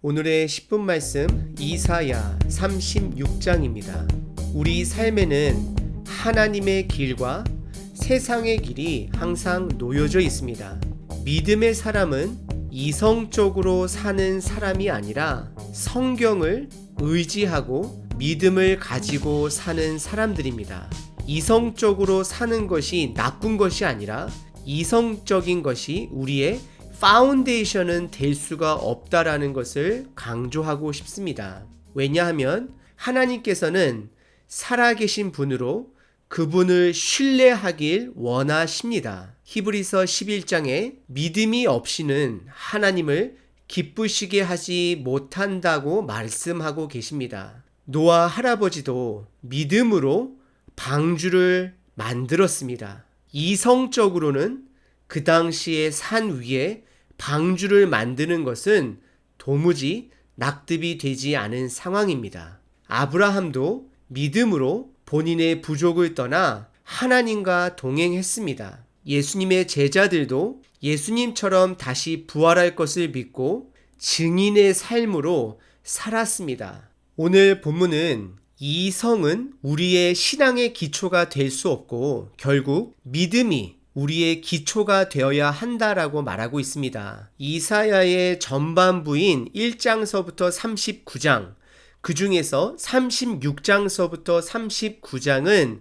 오늘의 10분 말씀 이사야 36장입니다. 우리 삶에는 하나님의 길과 세상의 길이 항상 놓여져 있습니다. 믿음의 사람은 이성적으로 사는 사람이 아니라 성경을 의지하고 믿음을 가지고 사는 사람들입니다. 이성적으로 사는 것이 나쁜 것이 아니라 이성적인 것이 우리의 파운데이션은 될 수가 없다라는 것을 강조하고 싶습니다. 왜냐하면 하나님께서는 살아계신 분으로 그분을 신뢰하길 원하십니다. 히브리서 11장에 믿음이 없이는 하나님을 기쁘시게 하지 못한다고 말씀하고 계십니다. 노아 할아버지도 믿음으로 방주를 만들었습니다. 이성적으로는 그 당시에 산 위에 방주를 만드는 것은 도무지 납득이 되지 않은 상황입니다. 아브라함도 믿음으로 본인의 부족을 떠나 하나님과 동행했습니다. 예수님의 제자들도 예수님처럼 다시 부활할 것을 믿고 증인의 삶으로 살았습니다. 오늘 본문은 이성은 우리의 신앙의 기초가 될 수 없고 결국 믿음이 우리의 기초가 되어야 한다라고 말하고 있습니다. 이사야의 전반부인 1장서부터 39장, 그 중에서 36장서부터 39장은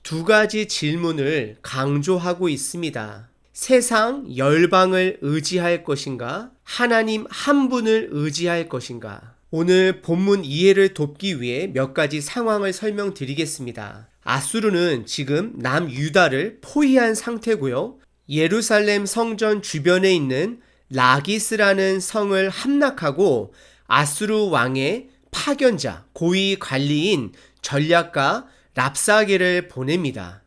두 가지 질문을 강조하고 있습니다. 세상 열방을 의지할 것인가? 하나님 한 분을 의지할 것인가? 오늘 본문 이해를 돕기 위해 몇 가지 상황을 설명드리겠습니다. 아수르는 지금 남유다를 포위한 상태고요. 예루살렘 성전 주변에 있는 라기스라는 성을 함락하고 아수르 왕의 파견자, 고위 관리인 전략가 랍사게를 보냅니다.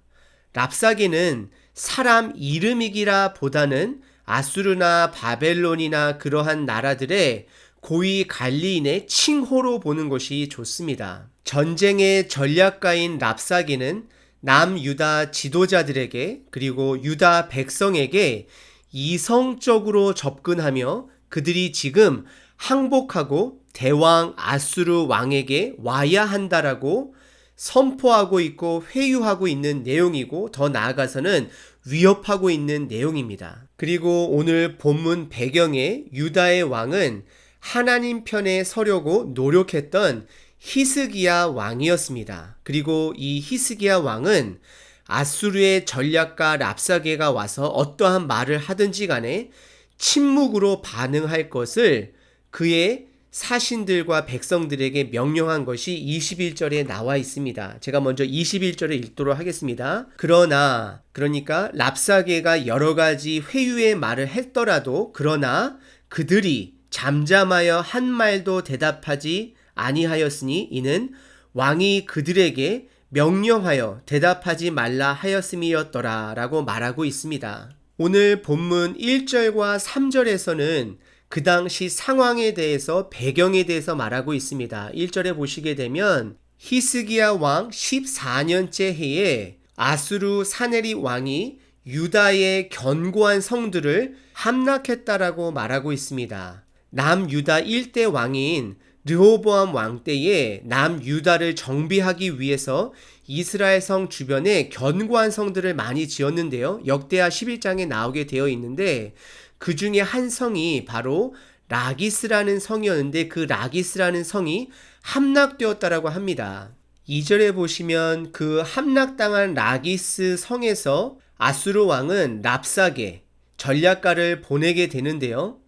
랍사게는 사람 이름이기라 보다는 아수르나 바벨론이나 그러한 나라들의 고위 관리인의 칭호로 보는 것이 좋습니다. 전쟁의 전략가인 랍사게는 남유다 지도자들에게 그리고 유다 백성에게 이성적으로 접근하며 그들이 지금 항복하고 대왕 아수르 왕에게 와야 한다라고 선포하고 있고 회유하고 있는 내용이고 더 나아가서는 위협하고 있는 내용입니다. 그리고 오늘 본문 배경의 유다의 왕은 하나님 편에 서려고 노력했던 히스기야 왕이었습니다. 그리고 이 히스기야 왕은 아수르의 전략가 랍사게가 와서 어떠한 말을 하든지 간에 침묵으로 반응할 것을 그의 사신들과 백성들에게 명령한 것이 21절에 나와 있습니다. 제가 먼저 21절을 읽도록 하겠습니다. 그러니까 랍사게가 여러 가지 회유의 말을 했더라도 그러나 그들이 잠잠하여 한 말도 대답하지 아니하였으니 이는 왕이 그들에게 명령하여 대답하지 말라 하였음이었더라 라고 말하고 있습니다. 오늘 본문 1절과 3절에서는 그 당시 상황에 대해서 배경에 대해서 말하고 있습니다. 1절에 보시게 되면 히스기야 왕 14년째 해에 아수르 사네립 왕이 유다의 견고한 성들을 함락했다라고 말하고 있습니다. 남유다 일대 왕인 르호보암 왕 때에 남유다를 정비하기 위해서 이스라엘 성 주변에 견고한 성들을 많이 지었는데요. 역대하 11장에 나오게 되어 있는데 그 중에 한 성이 바로 라기스라는 성이었는데 그 라기스라는 성이 함락되었다라고 합니다. 2절에 보시면 그 함락당한 라기스 성에서 아수르 왕은 랍사게 전략가를 보내게 되는데요.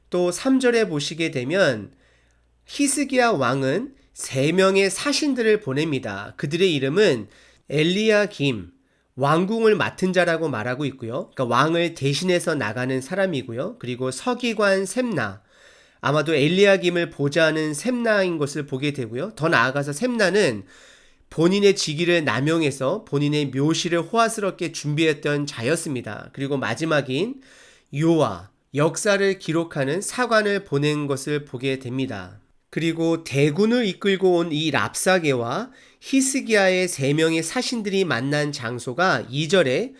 또 3절에 보시게 되면 히스기야 왕은 3명의 사신들을 보냅니다. 그들의 이름은 엘리야김, 왕궁을 맡은 자라고 말하고 있고요. 그러니까 왕을 대신해서 나가는 사람이고요. 그리고 서기관 셈나, 아마도 엘리야김을 보좌하는 셈나인 것을 보게 되고요. 더 나아가서 셈나는 본인의 직위를 남용해서 본인의 묘시를 호화스럽게 준비했던 자였습니다. 그리고 마지막인 요아, 역사를 기록하는 사관을 보낸 것을 보게 됩니다. 그리고 대군을 이끌고 온 이 랍사게와 히스기야의 3명의 사신들이 만난 장소가 2절에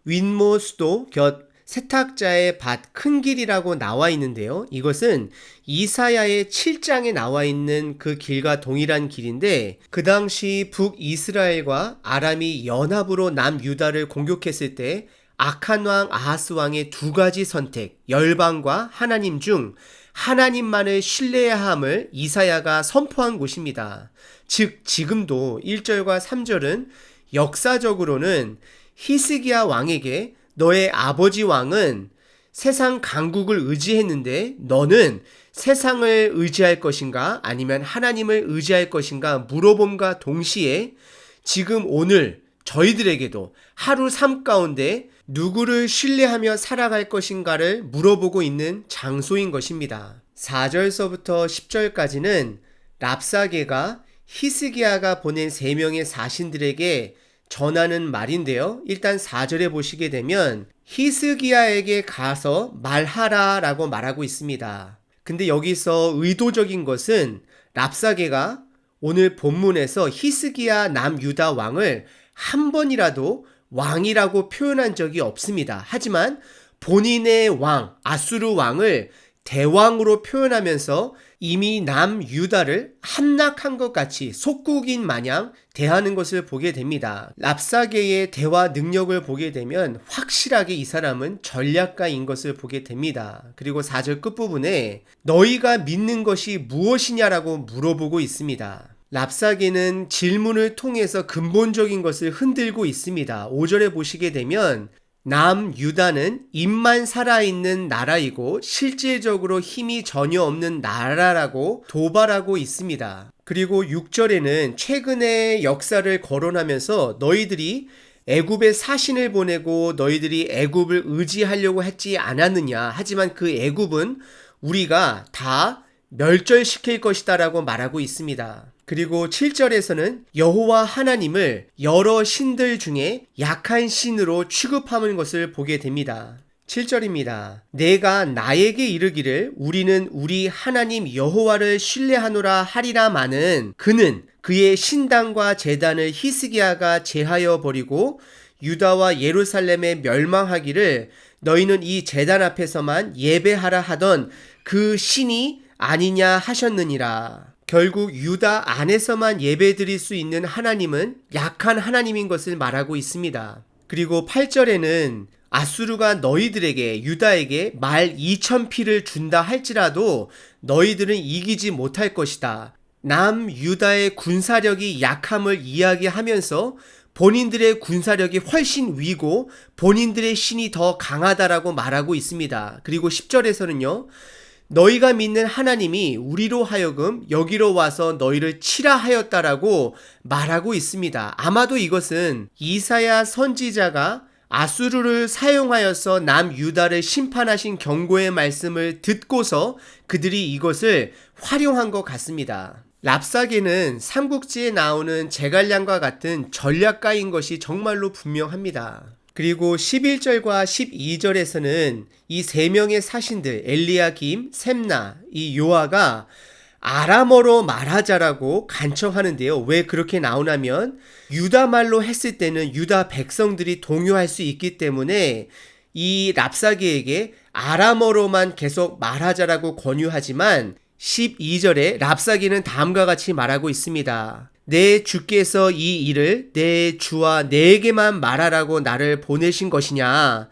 윗모 수도 곁 세탁자의 밭 큰 길이라고 나와 있는데요. 이것은 이사야의 7장에 나와 있는 그 길과 동일한 길인데, 그 당시 북이스라엘과 아람이 연합으로 남유다를 공격했을 때 악한 왕 아하스 왕의 두 가지 선택, 열방과 하나님 중 하나님만을 신뢰해야 함을 이사야가 선포한 곳입니다. 즉 지금도 1절과 3절은 역사적으로는 히스기야 왕에게 너의 아버지 왕은 세상 강국을 의지했는데 너는 세상을 의지할 것인가 아니면 하나님을 의지할 것인가 물어봄과 동시에 지금 오늘 저희들에게도 하루 삶 가운데 누구를 신뢰하며 살아갈 것인가를 물어보고 있는 장소인 것입니다. 4절서부터 10절까지는 랍사게가 히스기야가 보낸 3명의 사신들에게 전하는 말인데요. 일단 4절에 보시게 되면 히스기야에게 가서 말하라 라고 말하고 있습니다. 근데 여기서 의도적인 것은 랍사게가 오늘 본문에서 히스기야 남유다 왕을 한 번이라도 왕이라고 표현한 적이 없습니다. 하지만 본인의 왕 아수르 왕을 대왕으로 표현하면서 이미 남유다를 함락한 것 같이 속국인 마냥 대하는 것을 보게 됩니다. 랍사게의 대화 능력을 보게 되면 확실하게 이 사람은 전략가인 것을 보게 됩니다. 그리고 4절 끝부분에 너희가 믿는 것이 무엇이냐라고 물어보고 있습니다. 랍사게는 질문을 통해서 근본적인 것을 흔들고 있습니다. 5절에 보시게 되면 남유다는 입만 살아있는 나라이고 실질적으로 힘이 전혀 없는 나라라고 도발하고 있습니다. 그리고 6절에는 최근의 역사를 거론하면서 너희들이 애굽에 사신을 보내고 너희들이 애굽을 의지하려고 했지 않았느냐. 하지만 그 애굽은 우리가 다 멸절시킬 것이다 라고 말하고 있습니다. 그리고 7절에서는 여호와 하나님을 여러 신들 중에 약한 신으로 취급하는 것을 보게 됩니다. 7절입니다. 내가 나에게 이르기를 우리는 우리 하나님 여호와를 신뢰하노라 하리라마는 그는 그의 신당과 제단을 히스기야가 제하여 버리고 유다와 예루살렘에 멸망하기를 너희는 이 제단 앞에서만 예배하라 하던 그 신이 아니냐 하셨느니라. 결국 유다 안에서만 예배드릴 수 있는 하나님은 약한 하나님인 것을 말하고 있습니다. 그리고 8절에는 아수르가 너희들에게 유다에게 말 2,000피를 준다 할지라도 너희들은 이기지 못할 것이다. 남유다의 군사력이 약함을 이야기하면서 본인들의 군사력이 훨씬 위고 본인들의 신이 더 강하다라고 말하고 있습니다. 그리고 10절에서는요. 너희가 믿는 하나님이 우리로 하여금 여기로 와서 너희를 치라 하였다라고 말하고 있습니다. 아마도 이것은 이사야 선지자가 아수르를 사용하여서 남유다를 심판하신 경고의 말씀을 듣고서 그들이 이것을 활용한 것 같습니다. 랍사게는 삼국지에 나오는 제갈량과 같은 전략가인 것이 정말로 분명합니다. 그리고 11절과 12절에서는 이 3명의 사신들 엘리야김, 셈나, 이 요아가 아람어로 말하자라고 간청하는데요. 왜 그렇게 나오냐면 유다 말로 했을 때는 유다 백성들이 동요할 수 있기 때문에 이 랍사게에게 아람어로만 계속 말하자라고 권유하지만 12절에 랍사게는 다음과 같이 말하고 있습니다. 내 주께서 이 일을 내 주와 내게만 말하라고 나를 보내신 것이냐?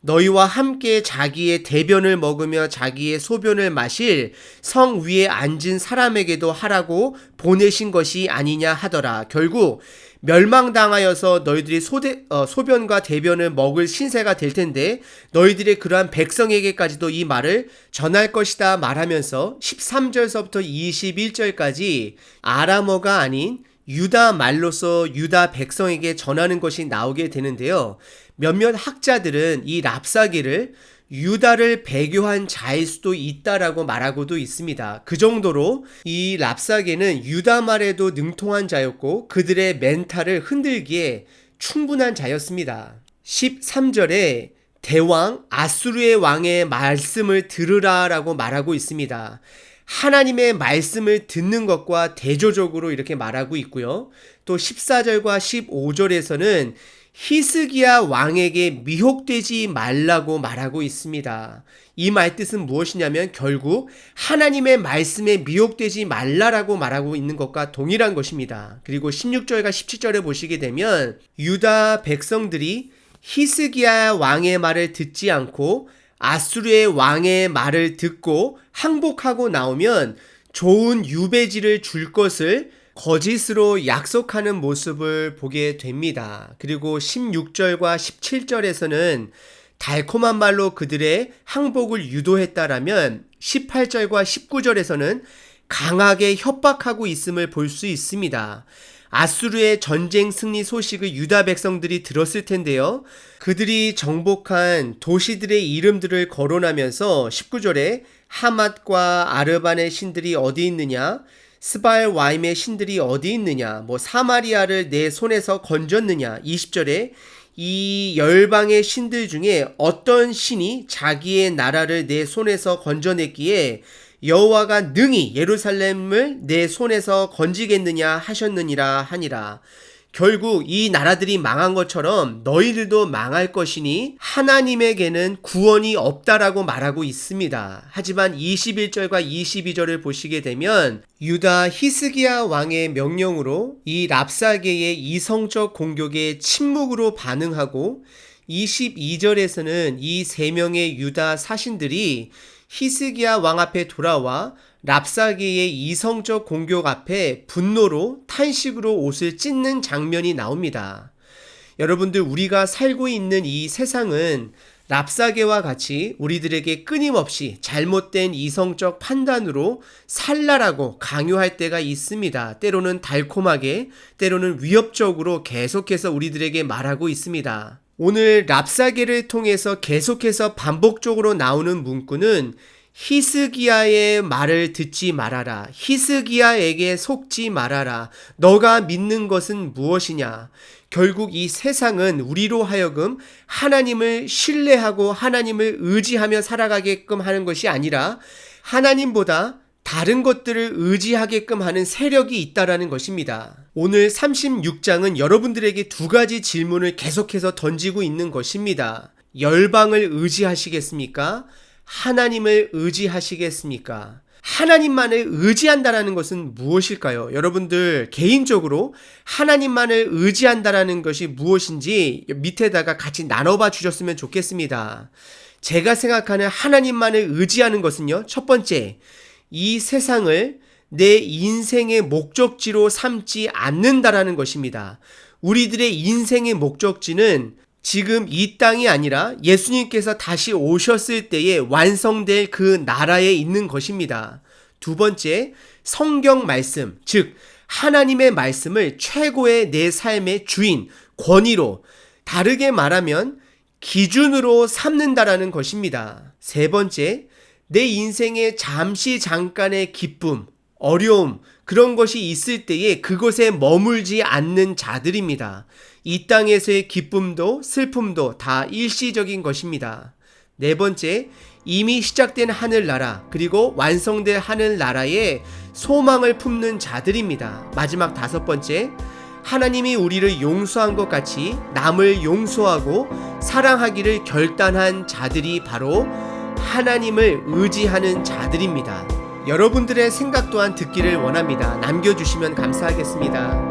너희와 함께 자기의 대변을 먹으며 자기의 소변을 마실 성 위에 앉은 사람에게도 하라고 보내신 것이 아니냐 하더라. 결국 멸망당하여서 너희들이 소변과 대변을 먹을 신세가 될 텐데 너희들의 그러한 백성에게까지도 이 말을 전할 것이다 말하면서 13절서부터 21절까지 아람어가 아닌 유다 말로서 유다 백성에게 전하는 것이 나오게 되는데요. 몇몇 학자들은 이 랍사게를 유다를 배교한 자일 수도 있다라고 말하고도 있습니다. 그 정도로 이 랍사게는 유다 말에도 능통한 자였고 그들의 멘탈을 흔들기에 충분한 자였습니다. 13절에 대왕 아수르의 왕의 말씀을 들으라 라고 말하고 있습니다. 하나님의 말씀을 듣는 것과 대조적으로 이렇게 말하고 있고요. 또 14절과 15절에서는 히스기야 왕에게 미혹되지 말라고 말하고 있습니다. 이 말뜻은 무엇이냐면 결국 하나님의 말씀에 미혹되지 말라라고 말하고 있는 것과 동일한 것입니다. 그리고 16절과 17절에 보시게 되면 유다 백성들이 히스기야 왕의 말을 듣지 않고 아수르의 왕의 말을 듣고 항복하고 나오면 좋은 유배지를 줄 것을 거짓으로 약속하는 모습을 보게 됩니다. 그리고 16절과 17절에서는 달콤한 말로 그들의 항복을 유도했다라면 18절과 19절에서는 강하게 협박하고 있음을 볼 수 있습니다. 아수르의 전쟁 승리 소식을 유다 백성들이 들었을 텐데요. 그들이 정복한 도시들의 이름들을 거론하면서 19절에 하맛과 아르반의 신들이 어디 있느냐? 스발와임의 신들이 어디 있느냐? 사마리아를 내 손에서 건졌느냐? 20절에 이 열방의 신들 중에 어떤 신이 자기의 나라를 내 손에서 건져냈기에 여호와가 능히 예루살렘을 내 손에서 건지겠느냐 하셨느니라 하니라. 결국 이 나라들이 망한 것처럼 너희들도 망할 것이니 하나님에게는 구원이 없다라고 말하고 있습니다. 하지만 21절과 22절을 보시게 되면 유다 히스기야 왕의 명령으로 이 랍사게의 이성적 공격에 침묵으로 반응하고 22절에서는 이 세 명의 유다 사신들이 히스기야 왕 앞에 돌아와 랍사게의 이성적 공격 앞에 분노로 탄식으로 옷을 찢는 장면이 나옵니다. 여러분들, 우리가 살고 있는 이 세상은 랍사게와 같이 우리들에게 끊임없이 잘못된 이성적 판단으로 살라라고 강요할 때가 있습니다. 때로는 달콤하게, 때로는 위협적으로 계속해서 우리들에게 말하고 있습니다. 오늘 랍사게를 통해서 계속해서 반복적으로 나오는 문구는 히스기야의 말을 듣지 말아라. 히스기야에게 속지 말아라. 너가 믿는 것은 무엇이냐? 결국 이 세상은 우리로 하여금 하나님을 신뢰하고 하나님을 의지하며 살아가게끔 하는 것이 아니라 하나님보다 다른 것들을 의지하게끔 하는 세력이 있다라는 것입니다. 오늘 36장은 여러분들에게 두 가지 질문을 계속해서 던지고 있는 것입니다. 열방을 의지하시겠습니까? 하나님을 의지하시겠습니까? 하나님만을 의지한다라는 것은 무엇일까요? 여러분들 개인적으로 하나님만을 의지한다라는 것이 무엇인지 밑에다가 같이 나눠봐 주셨으면 좋겠습니다. 제가 생각하는 하나님만을 의지하는 것은요, 첫 번째, 이 세상을 내 인생의 목적지로 삼지 않는다라는 것입니다. 우리들의 인생의 목적지는 지금 이 땅이 아니라 예수님께서 다시 오셨을 때에 완성될 그 나라에 있는 것입니다. 두 번째, 성경 말씀, 즉 하나님의 말씀을 최고의 내 삶의 주인, 권위로, 다르게 말하면 기준으로 삼는다라는 것입니다. 세 번째, 내 인생에 잠깐의 기쁨, 어려움, 그런 것이 있을 때에 그것에 머물지 않는 자들입니다. 이 땅에서의 기쁨도 슬픔도 다 일시적인 것입니다. 네 번째, 이미 시작된 하늘나라 그리고 완성될 하늘나라에 소망을 품는 자들입니다. 마지막 다섯 번째, 하나님이 우리를 용서한 것 같이 남을 용서하고 사랑하기를 결단한 자들이 바로 하나님을 의지하는 자들입니다. 여러분들의 생각 또한 듣기를 원합니다. 남겨주시면 감사하겠습니다.